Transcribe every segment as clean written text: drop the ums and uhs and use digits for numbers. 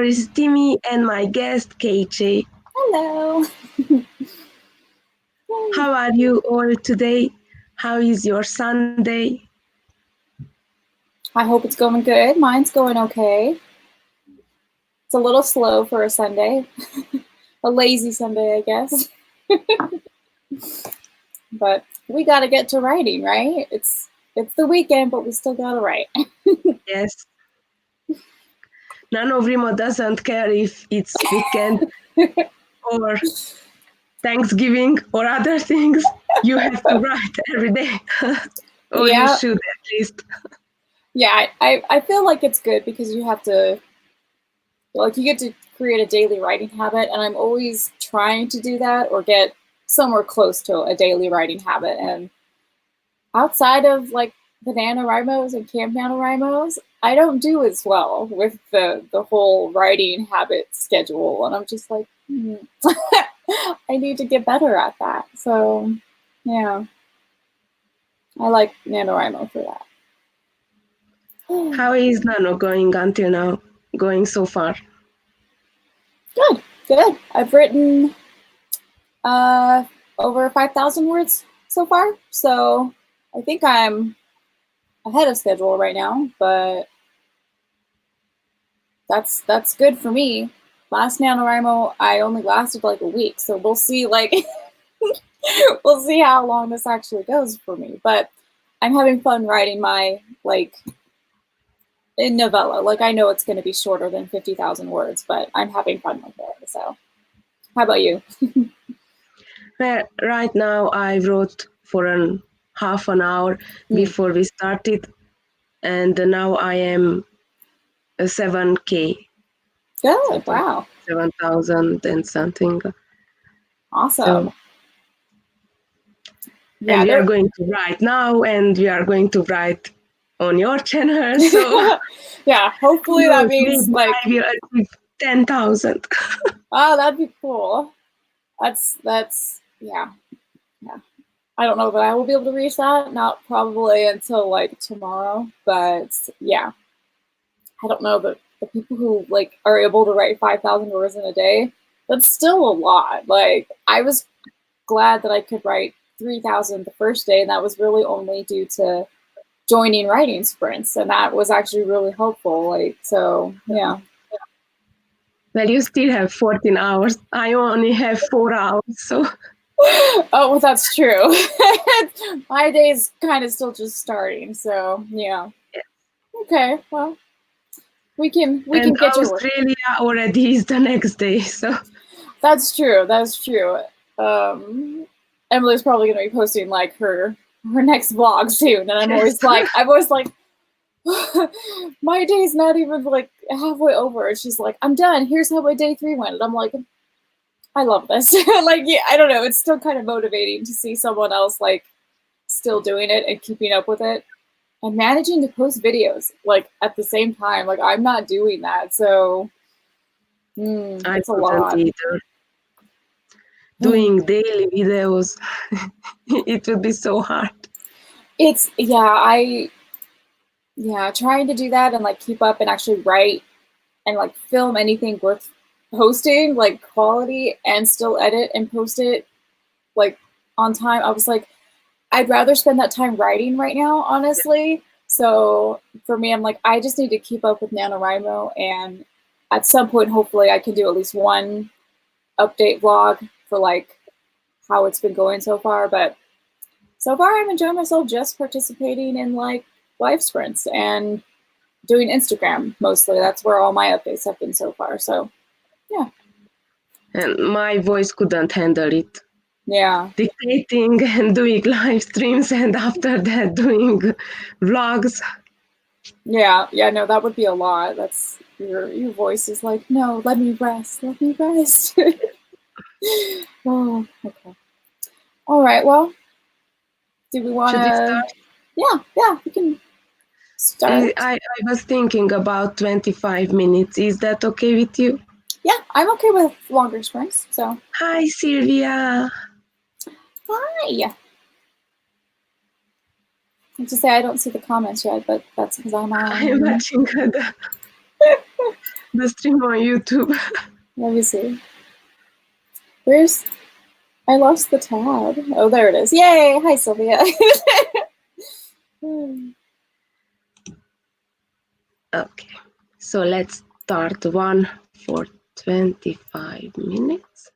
is Timmy and my guest KJ. Hello. How are you all today? How is your Sunday? I hope it's going good. Mine's going okay. It's a little slow for a Sunday. A lazy Sunday, I guess. But we got to get to writing, right? It's the weekend, but we still got to write. Yes. NaNoWriMo doesn't care if it's weekend or Thanksgiving or other things. You have to write every day. Or you Yeah. should at least. Yeah, I feel like it's good because you have to, like, you get to create a daily writing habit, and I'm always trying to do that or get somewhere close to a daily writing habit. And outside of like the NaNoWriMos and Camp NaNoWriMos, I don't do as well with the whole writing habit schedule. And I'm just like, I need to get better at that. So yeah, I like NaNoWriMo for that. How is Nano going until now? Going so far? Good. I've written over 5,000 words so far. So I think I'm ahead of schedule right now, but that's good for me. Last NaNoWriMo, I only lasted like a week, so we'll see. Like, we'll see how long this actually goes for me. But I'm having fun writing my in novella. Like, I know it's going to be shorter than 50,000 words, but I'm having fun with it. So, how about you? Well, right now I wrote for half an hour before we started, and now I am 7K. Good. Something. Wow. 7,000 and something. Awesome. So, yeah, and we are going to write now, and we are going to write on your channel. So yeah, hopefully that means like I will achieve 10,000. Oh, that'd be cool. That's yeah. I don't know that I will be able to reach that. Not probably until like tomorrow, but yeah. I don't know, but the people who like are able to write 5,000 words in a day, that's still a lot. Like, I was glad that I could write 3,000 the first day, and that was really only due to joining writing sprints, and that was actually really helpful. Like, so yeah. Well, you still have 14 hours. I only have 4 hours, so. Oh, well, that's true. My day's kind of still just starting, so yeah. Okay, well, we can get your work. Australia already is the next day, so. That's true. Emily's probably going to be posting like her next vlog soon, and I'm always like, my day's not even like halfway over, and she's like, I'm done. Here's how my day 3 went, and I'm like, I love this. Like, yeah, I don't know. It's still kind of motivating to see someone else like still doing it and keeping up with it and managing to post videos like at the same time. Like, I'm not doing that, so it's a lot. Either. Doing daily videos, it would be so hard. It's trying to do that and like keep up and actually write and like film anything worth posting, like quality, and still edit and post it like on time. I was like, I'd rather spend that time writing right now, honestly. So for me, I'm like, I just need to keep up with NaNoWriMo, and at some point, hopefully I can do at least one update vlog for like how it's been going so far. But so far I'm enjoying myself just participating in like live sprints and doing Instagram mostly. That's where all my updates have been so far. So yeah. And my voice couldn't handle it. Yeah. Dictating and doing live streams, and after that doing vlogs. Yeah, no, that would be a lot. That's your voice is like, no, let me rest. Oh, okay. All right, well, do we want to? Yeah, we can start. I was thinking about 25 minutes. Is that okay with you? Yeah, I'm okay with longer sprints, so. Hi, Sylvia. Hi. I have to say I don't see the comments yet, but that's because I'm on. I'm watching the... the stream on YouTube. Let me see. Where's... I lost the tab. Oh, there it is. Yay! Hi, Sylvia. Okay, so let's start one for 25 minutes.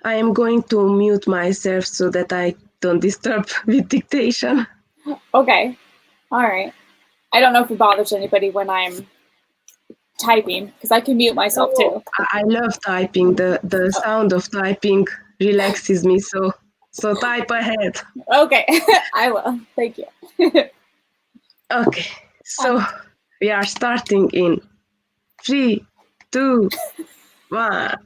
I am going to mute myself so that I don't disturb with dictation. Okay. All right. I don't know if it bothers anybody when I'm typing, because I can mute myself too. I love typing. The sound of typing relaxes me, so type ahead. Okay, I will. Thank you. Okay, so we are starting in 3, 2, 1.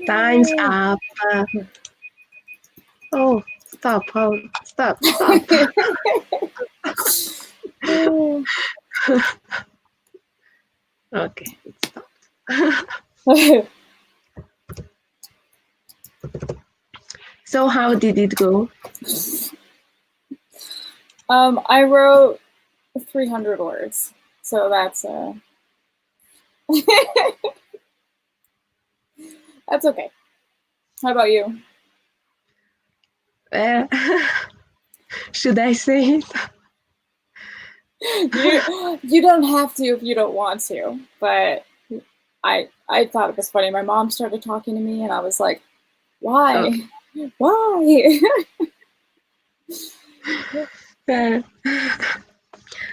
Time's up. Oh, stop. Stop. Okay, it stopped. So how did it go? I wrote 300 words, so that's that's okay. How about you? Should I say it? You don't have to if you don't want to, but I thought it was funny. My mom started talking to me, and I was like, "Why? Okay. Why?"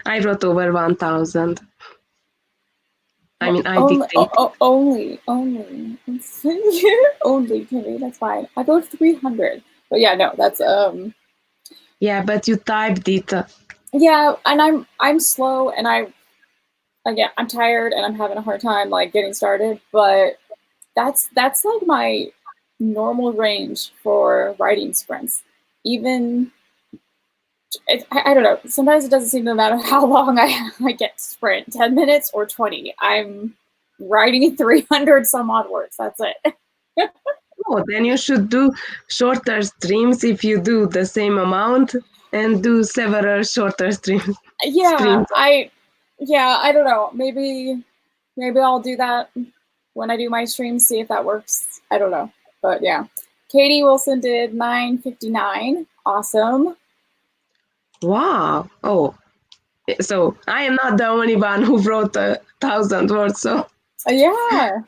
I wrote over 1,000. I mean, I only, dictated. only, only, Kimmy, that's fine. I wrote 300, but yeah, no, that's Yeah, but you typed it. Yeah, and I'm slow, and again, I'm tired, and I'm having a hard time like getting started. But that's like my normal range for writing sprints. Even I don't know. Sometimes it doesn't seem to matter how long I get to sprint, 10 minutes or 20. I'm writing 300 some odd words. That's it. Oh, then you should do shorter streams if you do the same amount and do several shorter streams. Yeah, I don't know. Maybe I'll do that when I do my streams, see if that works. I don't know. But yeah. Katie Wilson did 9:59. Awesome. Wow. Oh, so I am not the only one who wrote 1,000 words. So Yeah.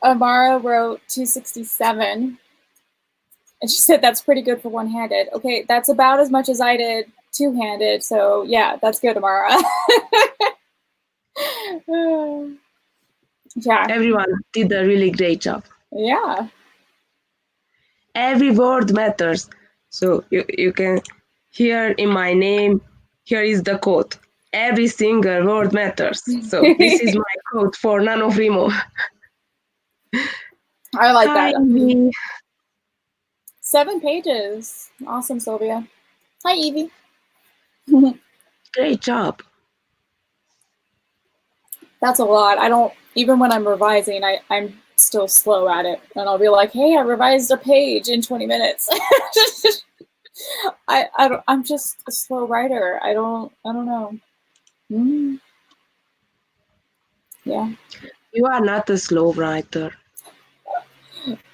Amara wrote 267. And she said that's pretty good for one-handed. Okay, that's about as much as I did two-handed. So yeah, that's good, Amara. Yeah. Everyone did a really great job. Yeah. Every word matters. So you can hear in my name, here is the quote. Every single word matters. So this is my quote for NaNoWriMo. I like Hi, that. Evie. 7 pages. Awesome, Sylvia. Hi, Evie. Great job. That's a lot. I don't, even when I'm revising, I'm still slow at it. And I'll be like, hey, I revised a page in 20 minutes. I'm just a slow writer. I don't know. Yeah. You are not a slow writer.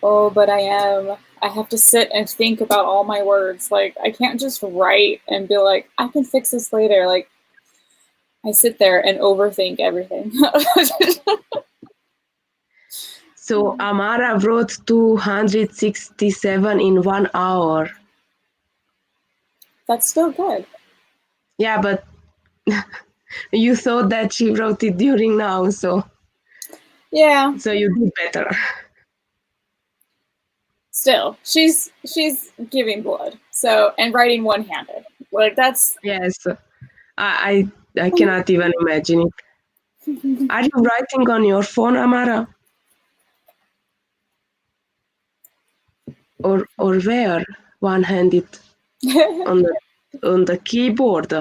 Oh, but I am. I have to sit and think about all my words. Like, I can't just write and be like, I can fix this later. Like, I sit there and overthink everything. So Amara wrote 267 in 1 hour. That's still good. Yeah, but you thought that she wrote it during now, so yeah. So you did better. Still, she's giving blood. So, and writing one-handed. Like, that's... Yes, I cannot even imagine it. Are you writing on your phone, Amara? Or where? One-handed on the keyboard.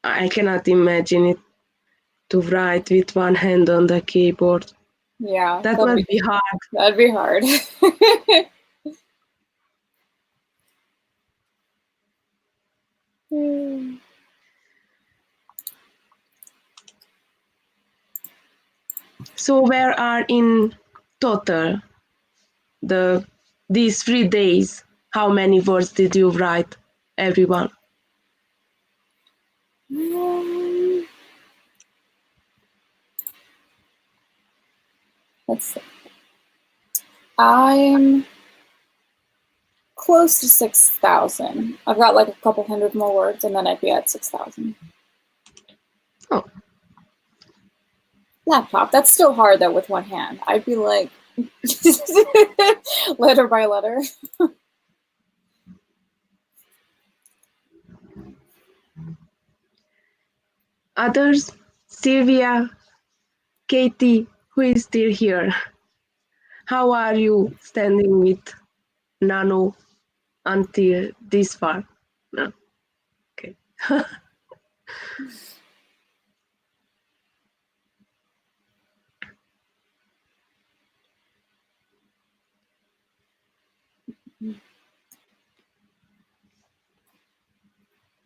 I cannot imagine it to write with one hand on the keyboard. Yeah, That must be hard. That'd be hard. So where are in total these 3 days? How many words did you write, everyone? Let's see. I'm close to 6,000. I've got like a couple hundred more words, and then I'd be at 6,000. Oh. Laptop. That's still hard though with one hand. I'd be like letter by letter. Others, Sylvia, Katie, who is still here? How are you standing with Nano until this far? No. Okay.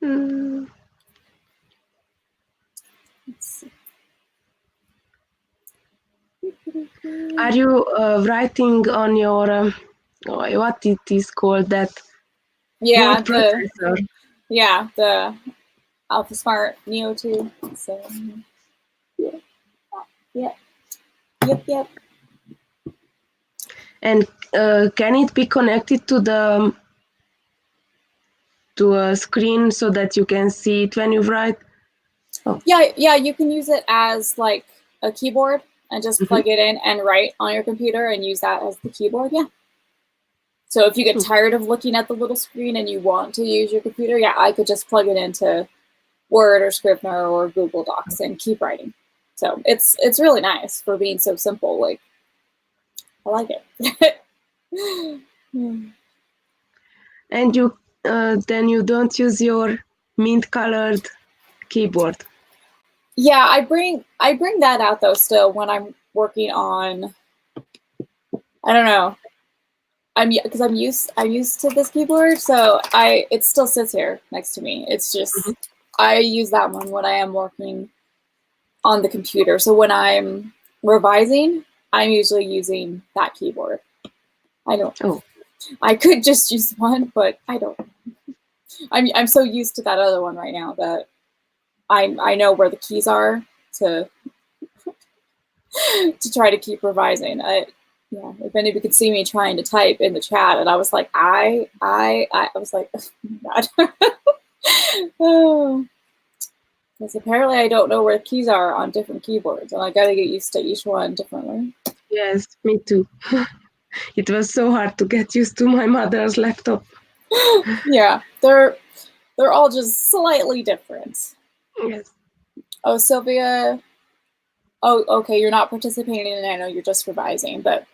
Mm. Are you writing on your what it is called, that Yeah, word processor? the Alpha Smart Neo 2. So yeah. Yep. And can it be connected to a screen so that you can see it when you write? Oh. Yeah, you can use it as like a keyboard and just plug it in and write on your computer and use that as the keyboard. Yeah. So if you get tired of looking at the little screen and you want to use your computer, yeah, I could just plug it into Word or Scrivener or Google Docs and keep writing. So it's really nice for being so simple. Like, I like it. And you then you don't use your mint colored keyboard. Yeah, I bring that out though still when I'm working on, I don't know. I'm used to this keyboard, so it still sits here next to me. It's just I use that one when I am working on the computer. So when I'm revising, I'm usually using that keyboard. I don't. Oh. I could just use one, but I don't. I'm so used to that other one right now that I know where the keys are to try to keep revising. Yeah, if anybody could see me trying to type in the chat, and I was like, I was like, oh, God. Oh, because apparently I don't know where the keys are on different keyboards, and I got to get used to each one differently. Yes, me too. It was so hard to get used to my mother's laptop. Yeah, they're all just slightly different. Yes. Oh, Sylvia. Oh, okay. You're not participating in Nano. You're just revising, but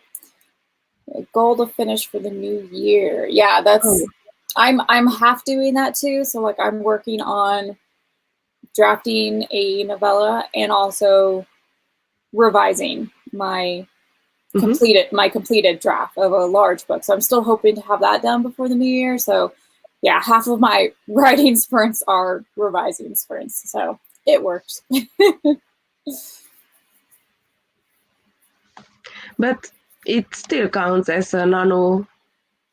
goal to finish for the new year. Yeah, that's. Oh. I'm half doing that too. So like I'm working on drafting a novella and also revising my completed draft of a large book. So I'm still hoping to have that done before the new year. So yeah, half of my writing sprints are revising sprints. So it works. But it still counts as a nano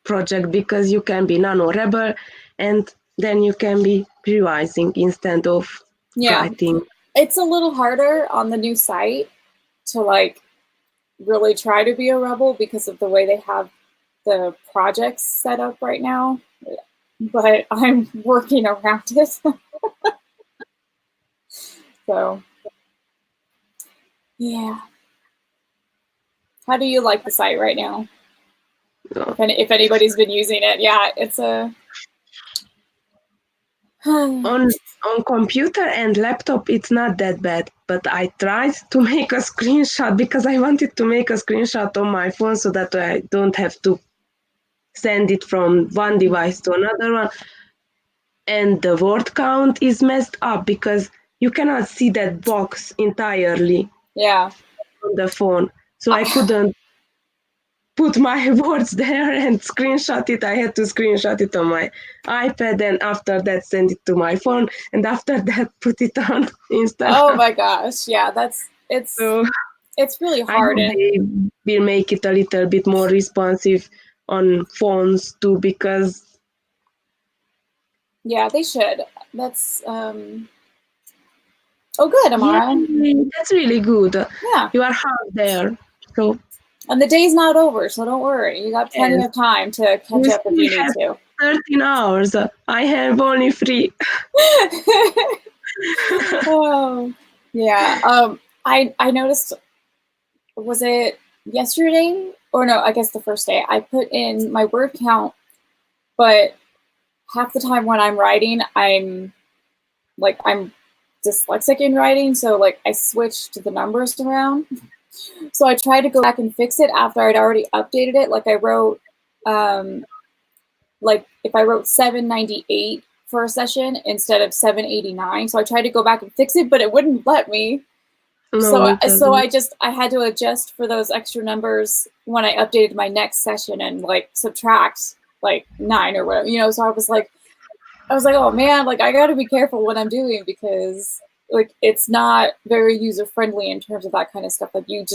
project because you can be nano rebel and then you can be revising instead of writing. It's a little harder on the new site to like really try to be a rebel because of the way they have the projects set up right now. But I'm working around it. So yeah. How do you like the site right now? If anybody's been using it, yeah, it's a on computer and laptop it's not that bad, but I tried to make a screenshot because I wanted to make a screenshot on my phone so that I don't have to send it from one device to another one, and the word count is messed up because you cannot see that box entirely on the phone, so I couldn't put my words there and screenshot it. I had to screenshot it on my iPad and after that send it to my phone and after that put it on Instagram. Oh my gosh, yeah, it's really hard. I hope they will make it a little bit more responsive on phones too, because yeah, they should. That's oh good, Amara. Yeah, that's really good. Yeah. You are half there. So And the day's not over, so don't worry. You got plenty of time to catch up if you need to. 13 hours. I have only 3. Oh, yeah. I noticed, was it yesterday? Or no, I guess the first day. I put in my word count, but half the time when I'm writing, I'm dyslexic in writing, so like I switched the numbers around. So I tried to go back and fix it after I'd already updated it. Like I wrote, like if I wrote 798 for a session instead of 789. So I tried to go back and fix it, but it wouldn't let me. No, it doesn't. I had to adjust for those extra numbers when I updated my next session and like subtract like 9 or whatever, you know. So I was like, oh man, like I got to be careful what I'm doing because like it's not very user friendly in terms of that kind of stuff. Like you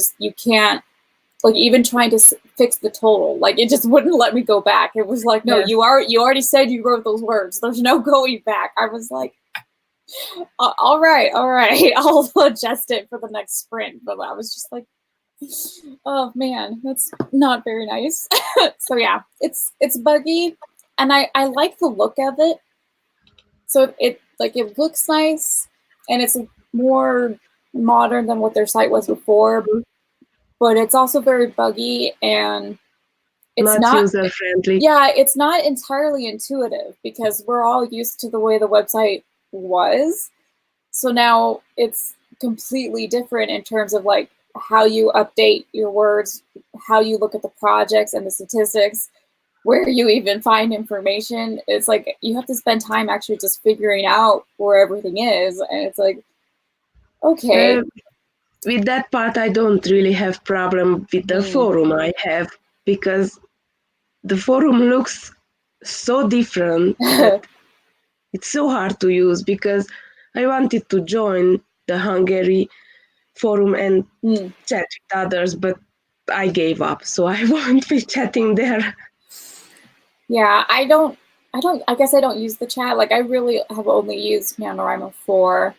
can't, like even trying to fix the total, like it just wouldn't let me go back. It was like, no, Yes. you already said you wrote those words. There's no going back. I was like, all right, I'll adjust it for the next sprint. But I was just like, oh man, that's not very nice. So yeah, it's buggy, and I like the look of it. So it looks nice, and it's more modern than what their site was before. But it's also very buggy, and it's not user friendly. Yeah, it's not entirely intuitive because we're all used to the way the website was. So now it's completely different in terms of like how you update your words, how you look at the projects and the statistics, where you even find information. It's like you have to spend time actually just figuring out where everything is. And it's like, okay. With that part, I don't really have problem with the forum I have, because the forum looks so different that it's so hard to use, because I wanted to join the Hungary forum and chat with others, but I gave up, so I won't be chatting there. Yeah, I guess I don't use the chat. Like I really have only used NaNoWriMo for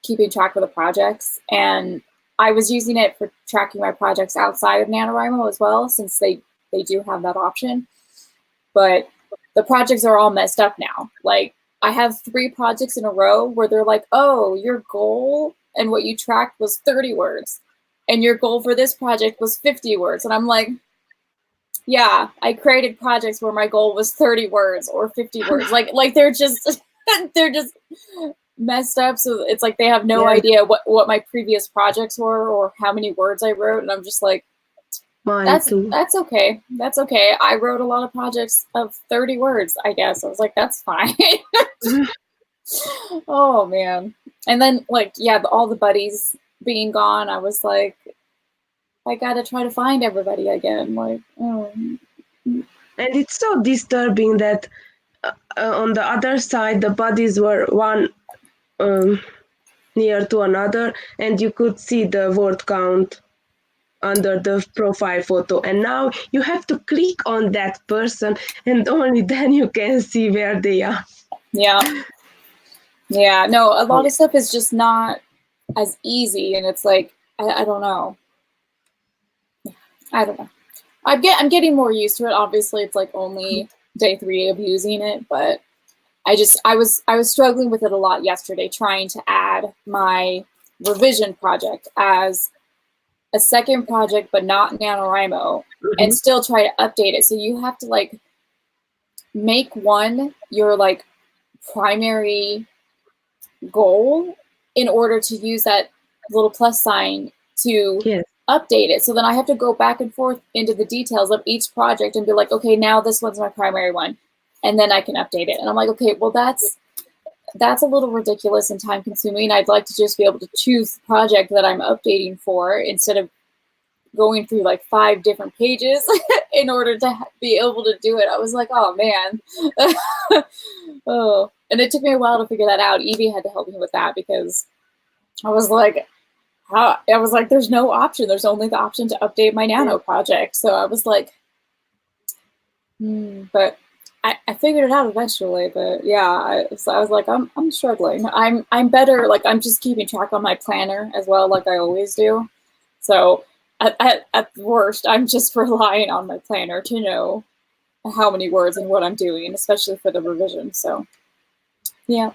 keeping track of the projects, and I was using it for tracking my projects outside of NaNoWriMo as well, since they do have that option. But the projects are all messed up now. Like I have 3 projects in a row where they're like, oh, your goal and what you tracked was 30 words, and your goal for this project was 50 words. And I'm like, yeah, I created projects where my goal was 30 words or 50 words. Like they're just messed up. So it's like they have no idea what my previous projects were or how many words I wrote. And I'm just like, that's okay. That's okay. I wrote a lot of projects of 30 words, I guess. I was like, that's fine. Oh man. And then like, yeah, all the buddies being gone, I was like, I gotta try to find everybody again. Like, and it's so disturbing that on the other side the bodies were one near to another, and you could see the word count under the profile photo, and now you have to click on that person and only then you can see where they are. Yeah, no, a lot of stuff is just not as easy, and it's like I don't know. I'm getting more used to it. Obviously, it's like only day 3 of using it, but I was struggling with it a lot yesterday, trying to add my revision project as a second project, but not NaNoWriMo, and still try to update it. So you have to like make one your like primary goal in order to use that little plus sign to update it. So then I have to go back and forth into the details of each project and be like, okay, now this one's my primary one, and then I can update it. And I'm like, okay, well that's a little ridiculous and time consuming. I'd like to just be able to choose the project that I'm updating for instead of going through like 5 different pages in order to be able to do it. I was like, oh man. Oh, and it took me a while to figure that out. Evie had to help me with that because I was like, there's no option. There's only the option to update my Nano project. So I was like, but I figured it out eventually. But yeah, so I was like, I'm struggling. I'm better. Like I'm just keeping track on my planner as well, like I always do. So at worst, I'm just relying on my planner to know how many words and what I'm doing, especially for the revision. So yeah.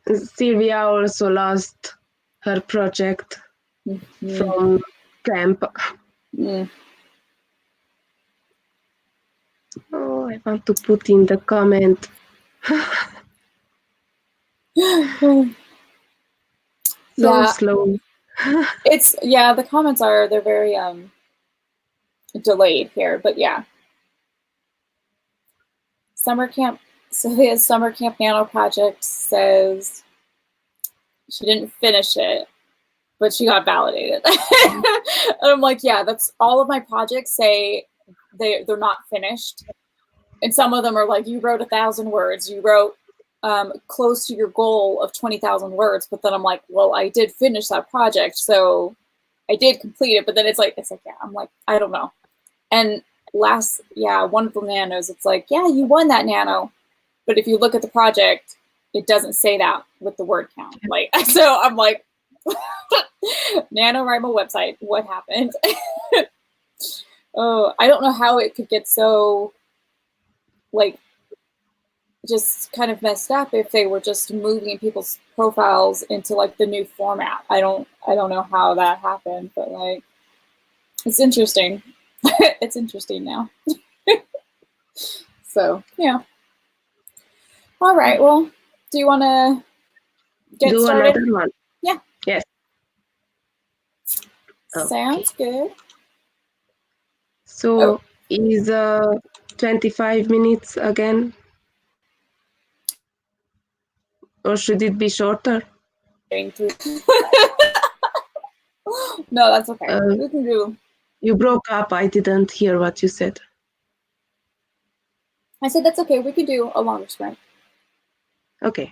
Sylvia also lost her project from camp. Oh, I want to put in the comment. So slow. It's, yeah, the comments are, they're very delayed here, but yeah. Summer camp, Sylvia's summer camp nano project says she didn't finish it, but she got validated. And I'm like, yeah, that's all of my projects say they're not finished. And some of them are like, you wrote 1,000 words, you wrote close to your goal of 20,000 words. But then I'm like, well, I did finish that project, so I did complete it. But then it's like, yeah, I'm like, I don't know. And one of the nanos, it's like, yeah, you won that nano. But if you look at the project, it doesn't say that with the word count. Like, so I'm like, NaNoWriMo website, what happened? Oh, I don't know how it could get so, like, just kind of messed up if they were just moving people's profiles into like the new format. I don't know how that happened, but like, it's interesting. It's interesting now. So yeah. All right. Well, do you want to get Do started? another one. Yeah. Yes. Sounds good. So is 25 minutes again? Or should it be shorter? No, that's okay. We can do. You broke up. I didn't hear what you said. I said that's okay. We could do a longer sprint. Okay.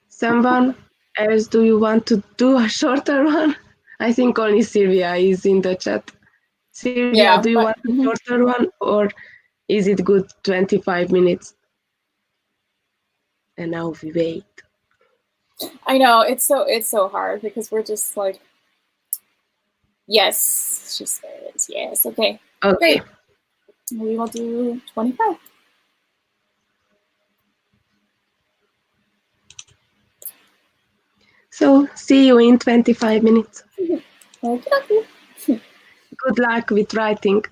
Someone else, do you want to do a shorter one? I think only Sylvia is in the chat. Sylvia, Yeah, do you want a shorter one, or is it good 25 minutes? And now we wait. I know, it's so hard because we're just like, yes, she says yes. Okay. Okay. Great. We will do 25. So see you in 25 minutes. Okay. Good luck with writing.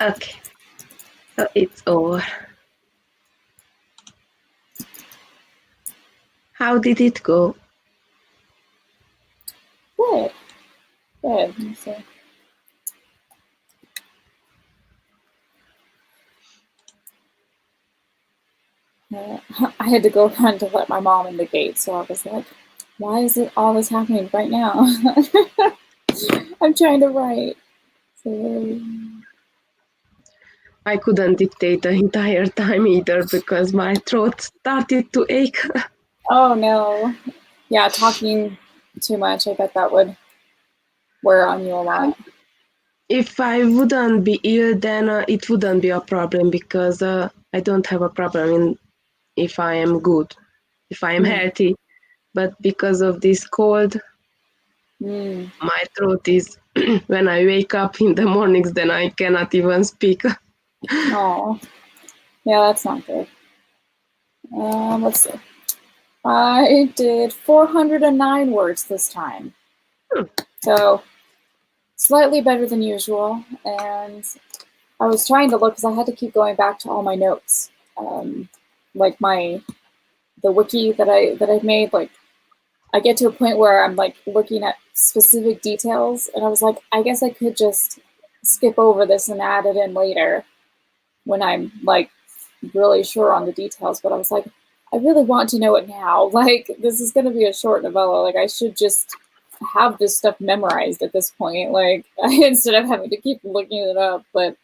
Okay, so it's over. How did it go? Good. Good. Let me see. I had to go run to let my mom in the gate, so I was like, why is it all this happening right now? I'm trying to write. So, I couldn't dictate the entire time either because my throat started to ache. oh no. Yeah, talking too much, I bet that would wear on you a lot. If I wouldn't be ill, then it wouldn't be a problem because I don't have a problem if I am good, if I am healthy. But because of this cold, my throat is, when I wake up in the mornings, then I cannot even speak. Oh, yeah, that's not good. Let's see. I did 409 words this time. So slightly better than usual. And I was trying to look because I had to keep going back to all my notes. Like the wiki that I've made, like I get to a point where I'm like looking at specific details and I was like, I guess I could just skip over this and add it in later when I'm like really sure on the details. But I was like, I really want to know it now. Like, this is going to be a short novella. Like, I should just have this stuff memorized at this point, like, instead of having to keep looking it up. But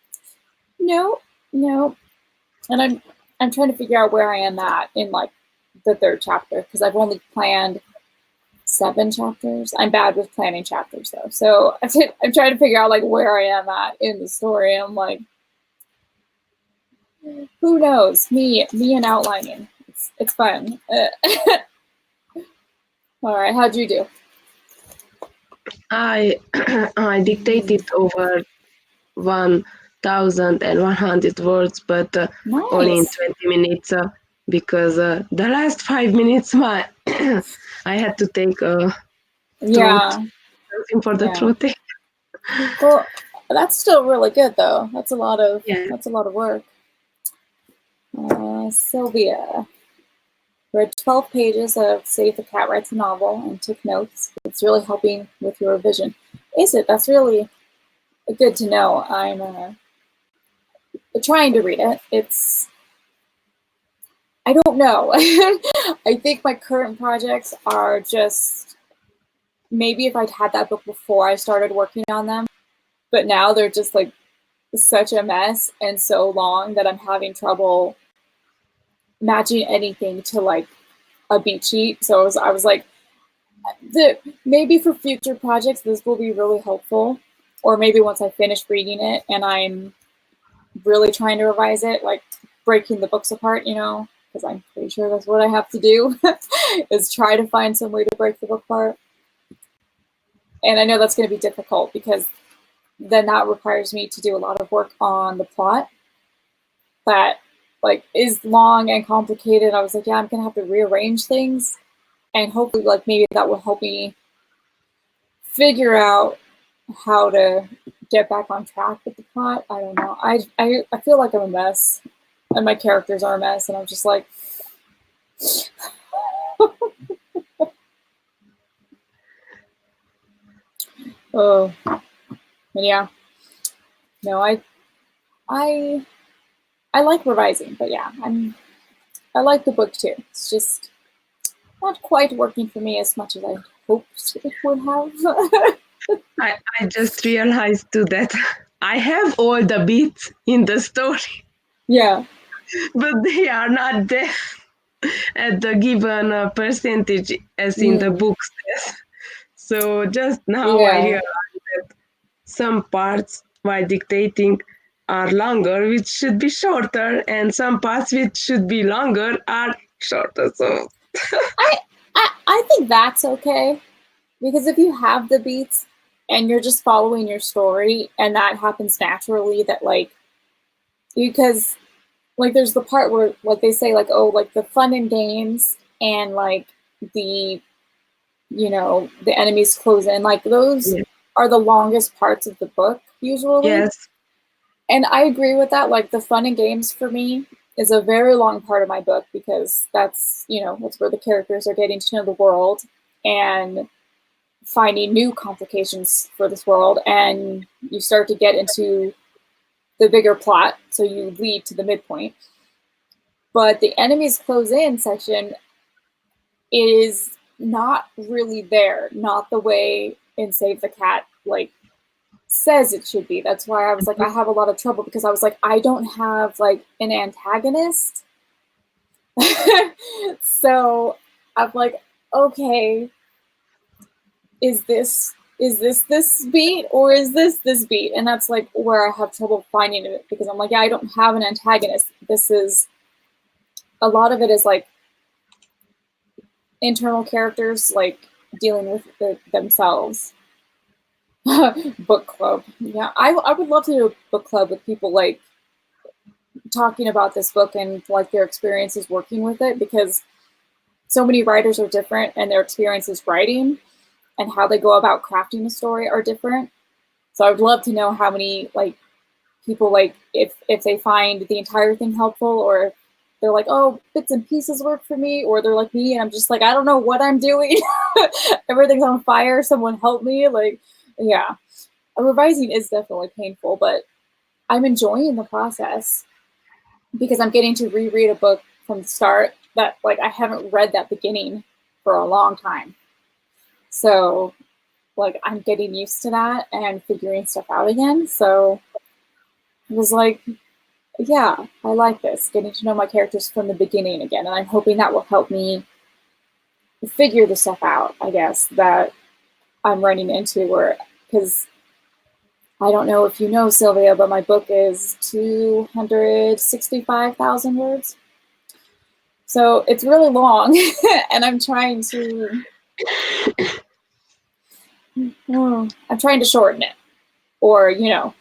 no. And I'm trying to figure out where I am at in like the third chapter because I've only planned 7 chapters. I'm bad with planning chapters though, so I'm trying to figure out like where I am at in the story. I'm like, who knows? Me and outlining. It's fun. All right, how'd you do? I I dictated over 1,100 words, but only in Nice. 20 minutes because the last 5 minutes I had to take a throat, Yeah. something for the Yeah. throat. Well, that's still really good though. That's a lot of Yeah. work. Sylvia read 12 pages of Save the Cat Writes a Novel and took notes. It's really helping with your revision. Is it? That's really good to know. I'm trying to read it. I don't know. I think my current projects are just, maybe if I'd had that book before I started working on them, but now they're just like such a mess and so long that I'm having trouble matching anything to like a beat sheet. So I was like, maybe for future projects, this will be really helpful. Or maybe once I finish reading it and I'm really trying to revise it, like breaking the books apart, because I'm pretty sure that's what I have to do, is try to find some way to break the book apart. And I know that's going to be difficult because then that requires me to do a lot of work on the plot that like is long and complicated. I was like, yeah, I'm going to have to rearrange things. And hopefully, like, maybe that will help me figure out how to get back on track with the plot. I don't know. I feel like I'm a mess, and my characters are a mess, and I'm just like, oh, but yeah. No, I like revising, but yeah, I like the book too. It's just not quite working for me as much as I hoped it would have. I just realized too that I have all the beats in the story, Yeah. but they are not there at the given percentage as in the book says. So just now I Yeah. realize that some parts while dictating are longer, which should be shorter, and some parts which should be longer are shorter. So I think that's okay. Because if you have the beats and you're just following your story and that happens naturally, that like, because like there's the part where like they say like, oh, like the fun and games and like the, the enemies close in, like those yeah. are the longest parts of the book usually. Yes. And I agree with that. Like the fun and games for me is a very long part of my book because that's, you know, that's where the characters are getting to know the world and finding new complications for this world. And you start to get into the bigger plot, so you lead to the midpoint. But the enemies close in section is not really there, not the way in Save the Cat like says it should be. That's why I was like, I have a lot of trouble because I was like, I don't have like an antagonist. So I'm like, okay, is this beat or is this beat? And that's like where I have trouble finding it because I'm like, yeah, I don't have an antagonist. This is a lot of it is like internal characters like dealing with themselves. Book club. Yeah, I would love to do a book club with people like talking about this book and like their experiences working with it because so many writers are different and their experiences writing and how they go about crafting a story are different. So I would love to know how many like people like if they find the entire thing helpful or they're like, oh, bits and pieces work for me, or they're like me and I'm just like, I don't know what I'm doing. Everything's on fire. Someone help me. Like, yeah. Revising is definitely painful, but I'm enjoying the process because I'm getting to reread a book from the start that like I haven't read that beginning for a long time. So like I'm getting used to that and figuring stuff out again. So it was like, yeah, I like this, getting to know my characters from the beginning again. And I'm hoping that will help me figure the stuff out, I guess, that I'm running into where, because I don't know if you know, Sylvia, but my book is 265,000 words. So it's really long, and I'm trying to shorten it, or you know,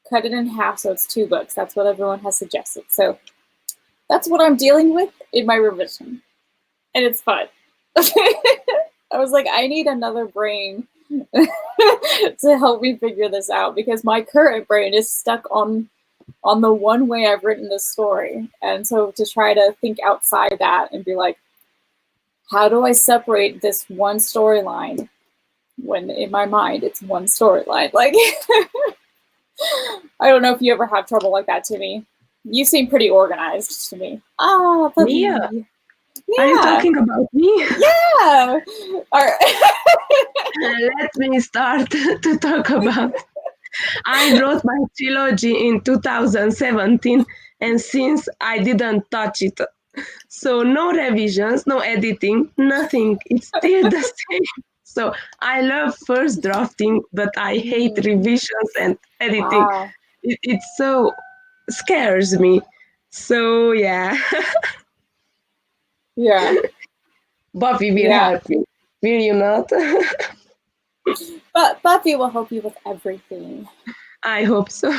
cut it in half so it's 2 books. That's what everyone has suggested. So that's what I'm dealing with in my revision, and it's fun. I was like, I need another brain to help me figure this out because my current brain is stuck on the one way I've written this story. And so to try to think outside that and be like, how do I separate this one storyline when in my mind it's one storyline? Like, I don't know if you ever have trouble like that, Timmy. You seem pretty organized to me. Oh, but Mia, yeah. Are you talking about me? Yeah. All right. Let me start to talk about. I wrote my trilogy in 2017, and since I didn't touch it. So no revisions, no editing, nothing. It's still the same. So I love first drafting, but I hate revisions and editing. Wow. It so scares me. So yeah, Yeah. Buffy will Yeah. help me. Will you not? But Buffy will help you with everything. I hope so.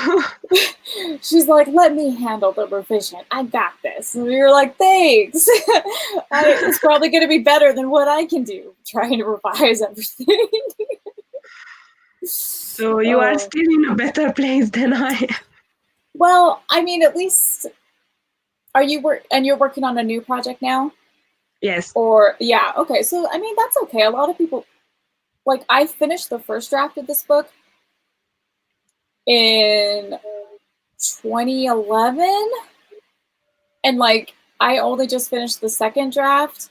She's like, let me handle the revision. I got this. And we were like, thanks. It's probably going to be better than what I can do trying to revise everything. So you are still in a better place than I am. Well, I mean, at least you're working on a new project now? Yes. Or yeah, okay. So I mean, that's okay. A lot of people like I finished the first draft of this book in 2011, and like I only just finished the second draft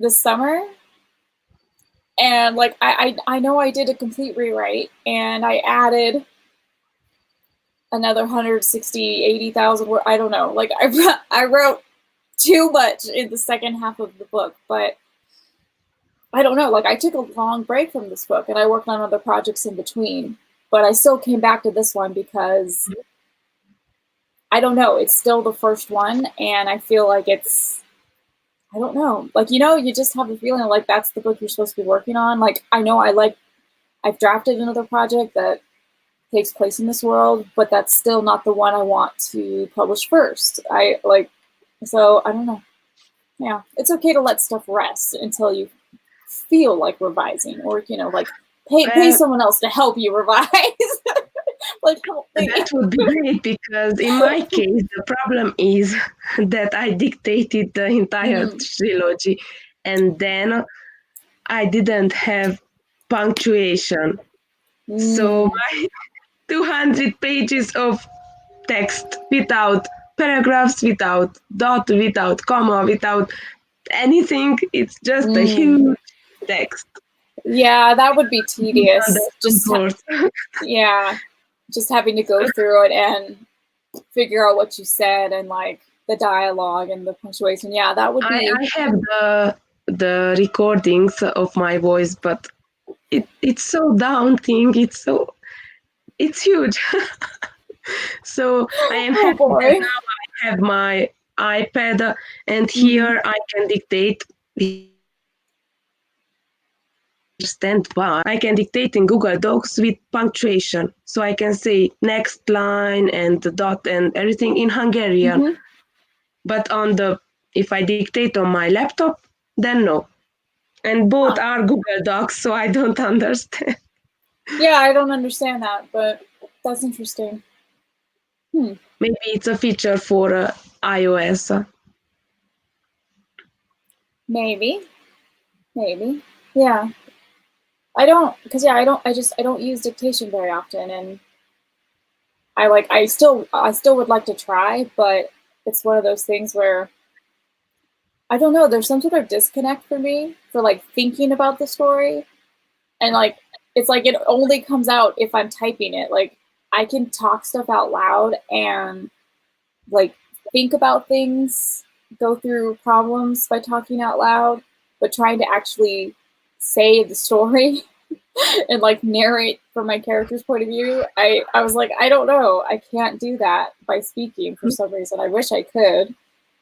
this summer. And like I know I did a complete rewrite and I added another 160, 80,000 words. I don't know. Like I wrote too much in the second half of the book, but I don't know. Like I took a long break from this book and I worked on other projects in between, but I still came back to this one because I don't know. It's still the first one and I feel like I don't know. Like, you know, you just have a feeling like that's the book you're supposed to be working on. Like, I know I've drafted another project that takes place in this world, but that's still not the one I want to publish first. So I don't know. Yeah, it's okay to let stuff rest until you feel like revising or, you know, like pay someone else to help you revise. Like, help me. That would be great because in my case, the problem is that I dictated the entire trilogy and then I didn't have punctuation. So my 200 pages of text without paragraphs, without dot, without comma, without anything, it's just a huge text. Yeah, that would be tedious. Just Words. yeah, just having to go through it and figure out what you said and like the dialogue and the punctuation. Yeah, that would be. I have the recordings of my voice, but it's so daunting. It's huge. So I am Oh happy that boy. now I have my iPad and here I can dictate without understand why. I can dictate in Google Docs with punctuation. So I can say next line and the dot and everything in Hungarian. But on the if I dictate on my laptop, then no. And both are Google Docs, so I don't understand. Yeah, I don't understand that, but that's interesting. Maybe it's a feature for iOS. Maybe. Yeah. I don't, because yeah, I don't use dictation very often, and I still would like to try, but it's one of those things where I don't know, there's some sort of disconnect for me for like thinking about the story, and like it's like it only comes out if I'm typing it. Like I can talk stuff out loud and like think about things, go through problems by talking out loud, but trying to actually say the story and like narrate from my character's point of view, I was like, I don't know, I can't do that by speaking for some reason. I wish I could,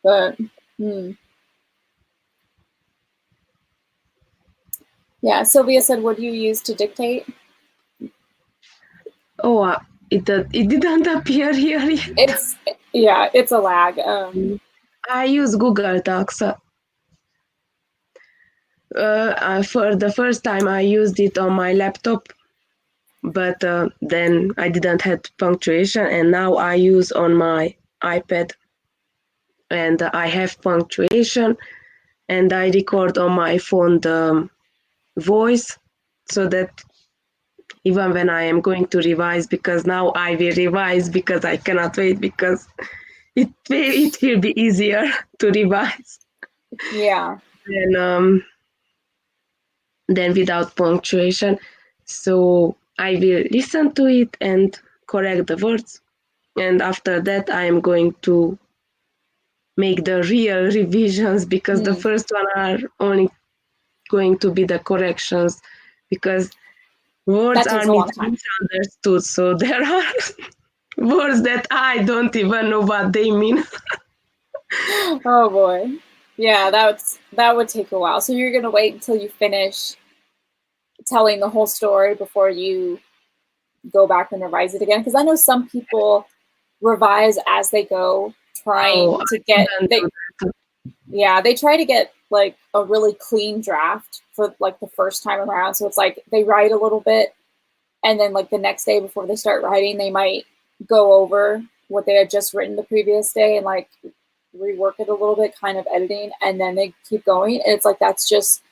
but yeah. Sylvia said, what do you use to dictate? Oh, it didn't appear here yet. It's a lag. I use Google Docs. For the first time, I used it on my laptop, but then I didn't have punctuation, and now I use on my iPad, and I have punctuation, and I record on my phone the voice, so that even when I am going to revise, because now I will revise because I cannot wait because it will be easier to revise Yeah. than without punctuation. So I will listen to it and correct the words. And after that, I am going to make the real revisions because the first one are only going to be the corrections because words That takes are a long time. misunderstood. So there are words that I don't even know what they mean. Oh boy. Yeah, that would take a while. So you're gonna wait until you finish telling the whole story before you go back and revise it again? Because I know some people revise as they go, trying to get they try to get like a really clean draft for like the first time around. So it's like they write a little bit, and then like the next day before they start writing, they might go over what they had just written the previous day and like rework it a little bit, kind of editing, and then they keep going. And it's like that's just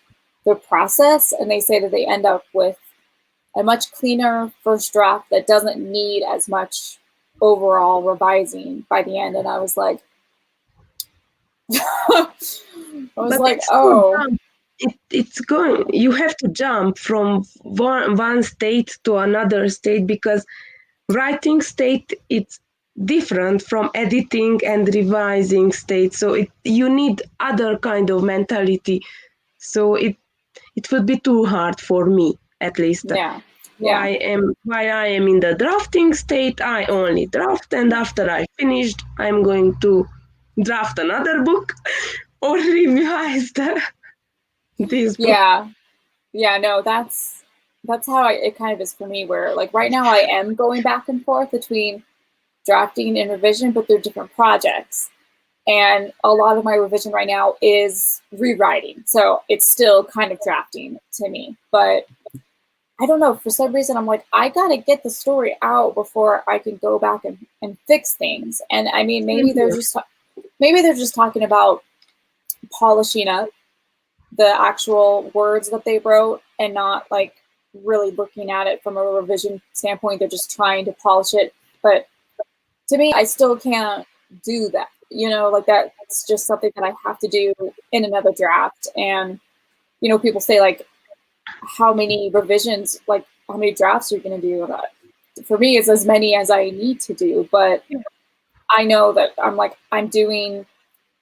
their process, and they say that they end up with a much cleaner first draft that doesn't need as much overall revising by the end. And I was like, oh. It's going, you have to jump from one state to another state because writing state it's different from editing and revising state. So you need other kind of mentality. So it would be too hard for me at least. Yeah. Why I am in the drafting state, I only draft, and after I finished, I'm going to draft another book or revise this book. Yeah, no, that's how it kind of is for me, where like right now I am going back and forth between drafting and revision, but they're different projects. And a lot of my revision right now is rewriting. So it's still kind of drafting to me. But I don't know, for some reason I'm like, I gotta get the story out before I can go back and fix things. And I mean, maybe they're just talking about polishing up the actual words that they wrote and not like really looking at it from a revision standpoint. They're just trying to polish it. But to me, I still can't do that. You know, like that's just something that I have to do in another draft. And, you know, people say like, how many revisions, like how many drafts are you going to do? For me, it's as many as I need to do. But I know that I'm doing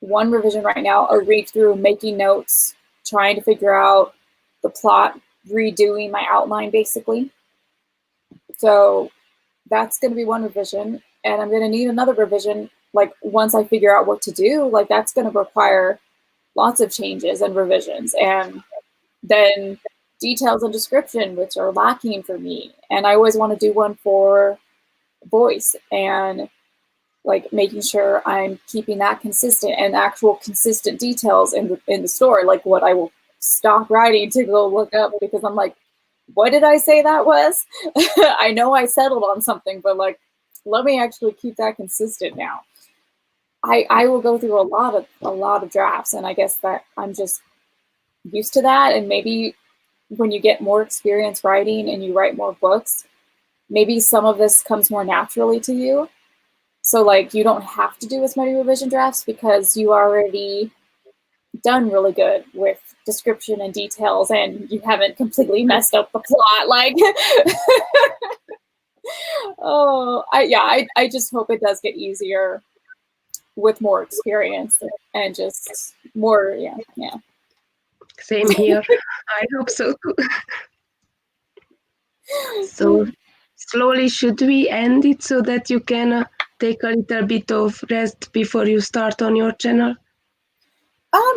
one revision right now, a read through, making notes, trying to figure out the plot, redoing my outline basically. So that's going to be one revision, and I'm going to need another revision. Like once I figure out what to do, like that's going to require lots of changes and revisions, and then details and description, which are lacking for me. And I always want to do one for voice and like making sure I'm keeping that consistent and actual consistent details in the story, like what I will stop writing to go look up because I'm like, what did I say that was? I know I settled on something, but like, let me actually keep that consistent now. I will go through a lot of drafts, and I guess that I'm just used to that. And maybe when you get more experience writing and you write more books, maybe some of this comes more naturally to you. So like you don't have to do as many revision drafts because you already done really good with description and details, and you haven't completely messed up the plot. Like, oh, I just hope it does get easier with more experience and just more, yeah. Same here. I hope so too. So slowly, should we end it so that you can take a little bit of rest before you start on your channel?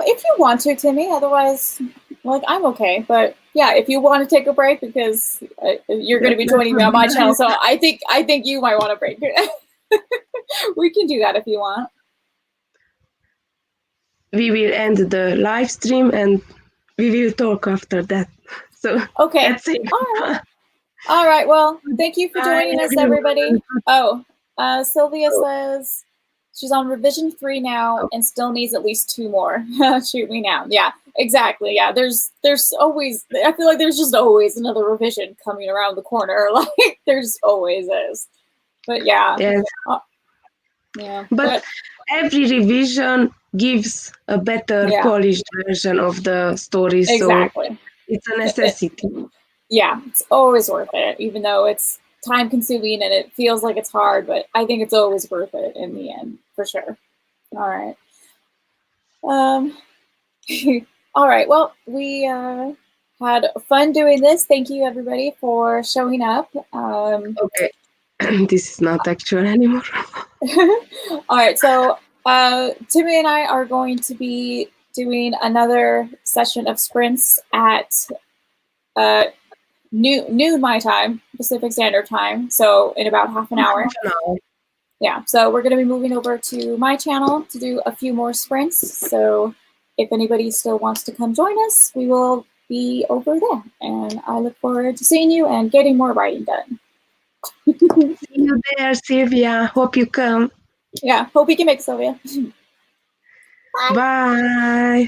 If you want to, Timmy. Otherwise, like I'm okay. But yeah, if you want to take a break because you're going to be joining me on my channel, so I think you might want a break. We can do that if you want. We will end the live stream and we will talk after that. So okay, that's it. All right. Well, thank you for joining us, everybody. Oh, Sylvia says she's on revision 3 now and still needs at least 2 more. Shoot me now. Yeah, exactly. Yeah, there's always, I feel like there's just always another revision coming around the corner. Like there's always is. But yeah. Yes. Yeah. But every revision gives a better polished version of the story. Exactly. So it's a necessity. Yeah, it's always worth it, even though it's time consuming and it feels like it's hard, but I think it's always worth it in the end, for sure. All right. All right. Well, we had fun doing this. Thank you, everybody, for showing up. Okay. This is not actual anymore. All right. So Timmy and I are going to be doing another session of sprints at noon my time, Pacific Standard Time. So in about half an hour. Yeah. So we're going to be moving over to my channel to do a few more sprints. So if anybody still wants to come join us, we will be over there. And I look forward to seeing you and getting more writing done. See you there, Sylvia. Hope you come. Yeah. Hope we can make Sylvia. Bye. Bye.